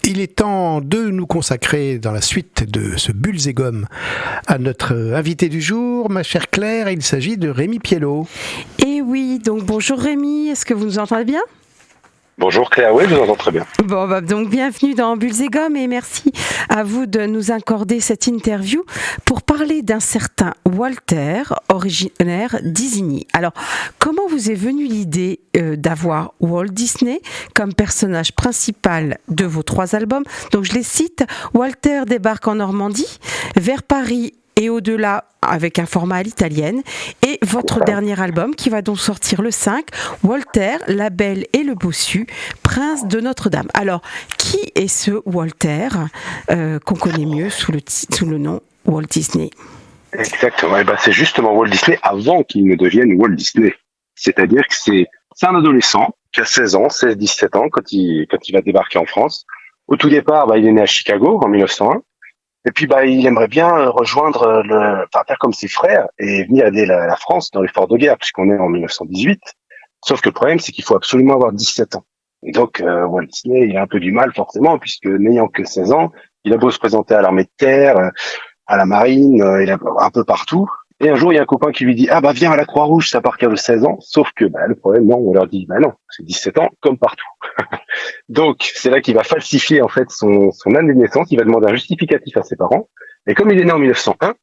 Il est temps de nous consacrer dans la suite de ce Bulles et Gomme à notre invité du jour, ma chère Claire. Il s'agit de Rémi Piello. Et oui, donc bonjour Rémi, est-ce que vous nous entendez bien ? Bonjour Claire, oui, je vous entends très bien. Bon, donc bienvenue dans Bulles et Gomme et merci à vous de nous accorder cette interview pour parler d'un certain Walter, originaire d'Isigny. Alors, comment vous est venue l'idée d'avoir Walt Disney comme personnage principal de vos 3 albums ? Donc je les cite, Walter débarque en Normandie, vers Paris et au-delà avec un format à l'italienne, et votre dernier album qui va donc sortir le 5, Walter, la Belle et le Bossu, prince de Notre-Dame. Alors, qui est ce Walter qu'on connaît mieux sous le nom Walt Disney ? Exactement, c'est justement Walt Disney avant qu'il ne devienne Walt Disney. C'est-à-dire que c'est un adolescent qui a 16 ans, 16-17 ans quand il va débarquer en France. Au tout départ, il est né à Chicago en 1901. Et puis, il aimerait bien rejoindre faire comme ses frères et venir aider la France dans l'effort de guerre, puisqu'on est en 1918. Sauf que le problème, c'est qu'il faut absolument avoir 17 ans. Et donc, Walt Disney, il a un peu du mal, forcément, puisque n'ayant que 16 ans, il a beau se présenter à l'armée de terre, à la marine, il a un peu partout. Et un jour, il y a un copain qui lui dit, viens à la Croix-Rouge, c'est à partir de 16 ans. Sauf que, le problème, non, on leur dit, non, c'est 17 ans, comme partout. Donc, c'est là qu'il va falsifier, en fait, son année de naissance. Il va demander un justificatif à ses parents. Et comme il est né en 1901,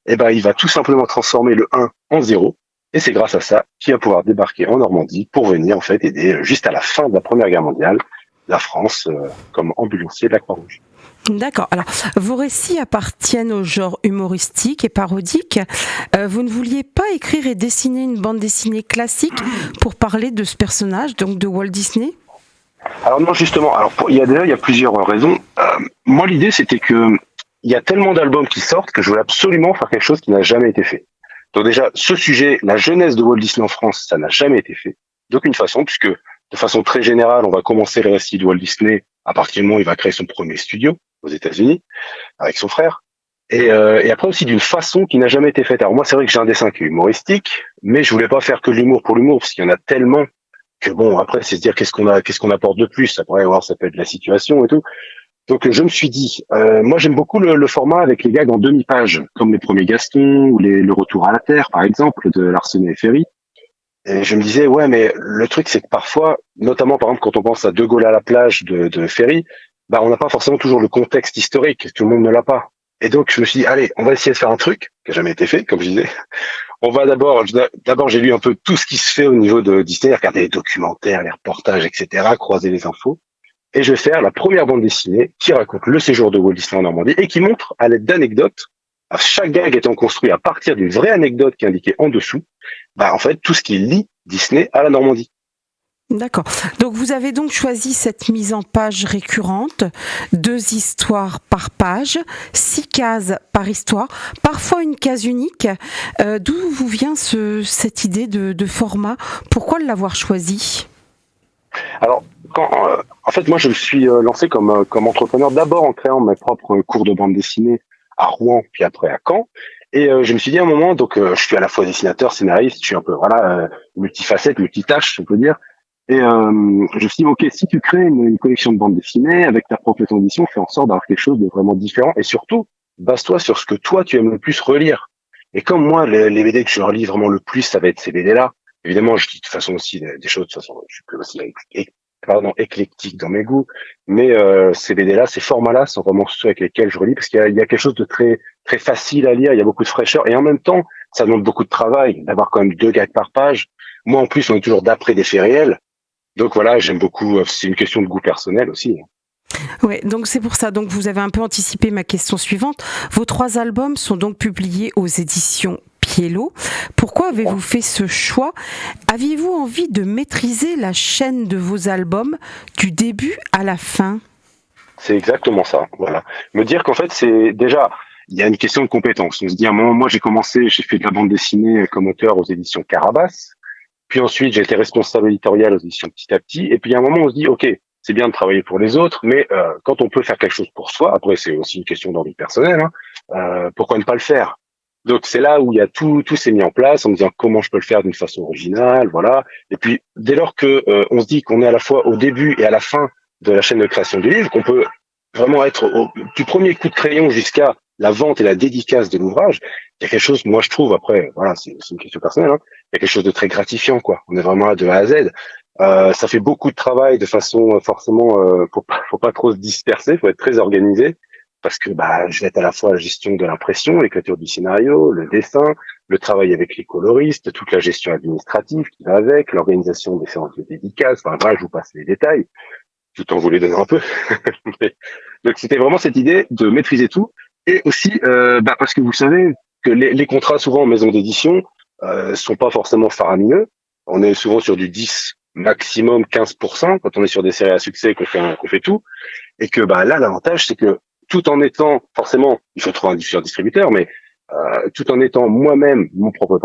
il va tout simplement transformer le 1 en 0. Et c'est grâce à ça qu'il va pouvoir débarquer en Normandie pour venir, en fait, aider, juste à la fin de la Première Guerre mondiale, la France, comme ambulancier de la Croix-Rouge. D'accord. Alors, vos récits appartiennent au genre humoristique et parodique. Vous ne vouliez pas écrire et dessiner une bande dessinée classique pour parler de ce personnage, donc de Walt Disney ? Alors non, justement. Alors il y a plusieurs raisons. Moi, l'idée, c'était que il y a tellement d'albums qui sortent que je voulais absolument faire quelque chose qui n'a jamais été fait. Donc déjà, ce sujet, la jeunesse de Walt Disney en France, ça n'a jamais été fait d'aucune façon, puisque de façon très générale, on va commencer le récit de Walt Disney à partir du moment où il va créer son premier studio aux États-Unis avec son frère. Et après aussi d'une façon qui n'a jamais été faite. Alors moi, c'est vrai que j'ai un dessin qui est humoristique, mais je voulais pas faire que de l'humour pour l'humour, parce qu'il y en a tellement que après, c'est se dire qu'est-ce qu'on apporte de plus. Après, voir, ça peut être la situation et tout. Donc, je me suis dit, moi, j'aime beaucoup le format avec les gags en demi-page, comme les premiers Gaston ou le Retour à la Terre, par exemple, de Larsenet et Ferry. Et je me disais, mais le truc, c'est que parfois, notamment, par exemple, quand on pense à De Gaulle à la plage de Ferry, on n'a pas forcément toujours le contexte historique. Tout le monde ne l'a pas. Et donc, je me suis dit, allez, on va essayer de faire un truc qui n'a jamais été fait, comme je disais. On va d'abord, j'ai lu un peu tout ce qui se fait au niveau de Disney, regarder les documentaires, les reportages, etc., croiser les infos. Et je vais faire la première bande dessinée qui raconte le séjour de Walt Disney en Normandie et qui montre, à l'aide d'anecdotes, à chaque gag étant construit à partir d'une vraie anecdote qui est indiquée en dessous, en fait, tout ce qui lie Disney à la Normandie. D'accord. Donc vous avez donc choisi cette mise en page récurrente, 2 histoires par page, 6 cases par histoire, parfois une case unique. D'où vous vient cette idée de format ? Pourquoi l'avoir choisi ? Alors, en fait, moi, je me suis lancé comme entrepreneur d'abord en créant mes propres cours de bande dessinée à Rouen, puis après à Caen. Et je me suis dit à un moment, donc je suis à la fois dessinateur, scénariste, je suis un peu multifacette, multitâche, on peut dire. Et je me suis dit, ok, si tu crées une collection de bandes dessinées avec ta propre maison d'édition, fais en sorte d'avoir quelque chose de vraiment différent. Et surtout, base-toi sur ce que toi, tu aimes le plus relire. Et comme moi, les BD que je relis vraiment le plus, ça va être ces BD-là. Évidemment, je dis de toute façon aussi des choses, de toute façon, je suis plus aussi éclectique dans mes goûts. Mais ces BD-là, ces formats-là sont vraiment ceux avec lesquels je relis parce qu'il y a quelque chose de très très facile à lire, il y a beaucoup de fraîcheur. Et en même temps, ça demande beaucoup de travail d'avoir quand même 2 gags par page. Moi, en plus, on est toujours d'après des faits réels. Donc voilà, j'aime beaucoup, c'est une question de goût personnel aussi. Ouais, donc c'est pour ça. Donc vous avez un peu anticipé ma question suivante. Vos 3 albums sont donc publiés aux éditions Piello. Pourquoi avez-vous fait ce choix ? Aviez-vous envie de maîtriser la chaîne de vos albums du début à la fin ? C'est exactement ça, voilà. Me dire qu'en fait, c'est déjà, il y a une question de compétence. On se dit à un moment, moi j'ai fait de la bande dessinée comme auteur aux éditions Carabas. Puis ensuite, j'ai été responsable éditorial aux éditions Petit à Petit. Et puis, à un moment, on se dit, OK, c'est bien de travailler pour les autres, mais quand on peut faire quelque chose pour soi, après, c'est aussi une question d'envie personnelle, pourquoi ne pas le faire ? Donc, c'est là où il y a tout s'est mis en place, en me disant comment je peux le faire d'une façon originale, voilà. Et puis, dès lors que on se dit qu'on est à la fois au début et à la fin de la chaîne de création du livre, qu'on peut vraiment être du premier coup de crayon jusqu'à la vente et la dédicace de l'ouvrage, il y a quelque chose, moi je trouve, après, voilà, c'est une question personnelle, hein, il y a quelque chose de très gratifiant, quoi. On est vraiment là de A à Z. Ça fait beaucoup de travail de façon forcément, faut pas trop se disperser, faut être très organisé, parce que bah, je vais être à la fois la gestion de l'impression, l'écriture du scénario, le dessin, le travail avec les coloristes, toute la gestion administrative qui va avec, l'organisation des séances de dédicaces, enfin voilà, je vous passe les détails, tout en vous les donnant un peu. Donc c'était vraiment cette idée de maîtriser tout, et aussi parce que vous savez que les contrats souvent en maison d'édition sont pas forcément faramineux. On est souvent sur du 10 maximum 15% quand on est sur des séries à succès qu'on fait tout, et que bah là l'avantage c'est que tout en étant forcément il faut trouver un diffuseur distributeur, mais tout en étant moi-même mon propre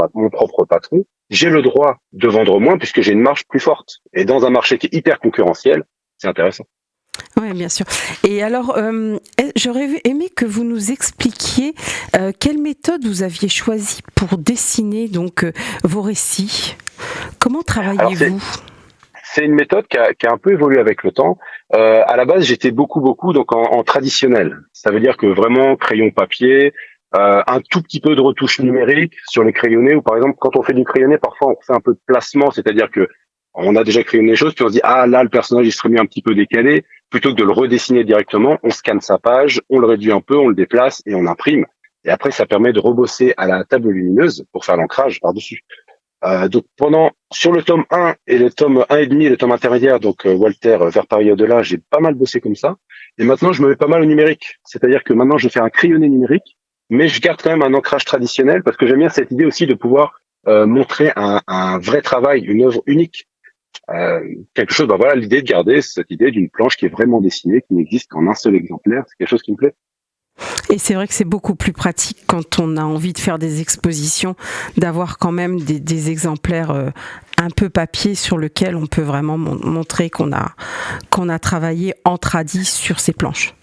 patron, j'ai le droit de vendre moins puisque j'ai une marge plus forte, et dans un marché qui est hyper concurrentiel, c'est intéressant. Oui, bien sûr. Et alors, j'aurais aimé que vous nous expliquiez quelle méthode vous aviez choisie pour dessiner donc vos récits. Comment travaillez-vous ? C'est une méthode qui a un peu évolué avec le temps. À la base, j'étais beaucoup donc en traditionnel. Ça veut dire que vraiment crayon papier, un tout petit peu de retouche numérique sur les crayonnés, ou par exemple quand on fait du crayonné, parfois on fait un peu de placement, c'est-à-dire que on a déjà crayonné les choses, puis on se dit ah là le personnage il serait mis un petit peu décalé, plutôt que de le redessiner directement, on scanne sa page, on le réduit un peu, on le déplace et on imprime. Et après ça permet de rebosser à la table lumineuse pour faire l'ancrage par-dessus. Donc sur le tome 1 et le tome 1 et demi et le tome intermédiaire, donc Walter vers Paris au-delà, j'ai pas mal bossé comme ça. Et maintenant je me mets pas mal au numérique, c'est-à-dire que maintenant je fais un crayonné numérique, mais je garde quand même un ancrage traditionnel parce que j'aime bien cette idée aussi de pouvoir montrer un vrai travail, une œuvre unique. Quelque chose, voilà, l'idée de garder cette idée d'une planche qui est vraiment dessinée, qui n'existe qu'en un seul exemplaire, c'est quelque chose qui me plaît. Et c'est vrai que c'est beaucoup plus pratique quand on a envie de faire des expositions, d'avoir quand même des exemplaires un peu papier sur lequel on peut vraiment montrer qu'on a travaillé en tradi sur ces planches.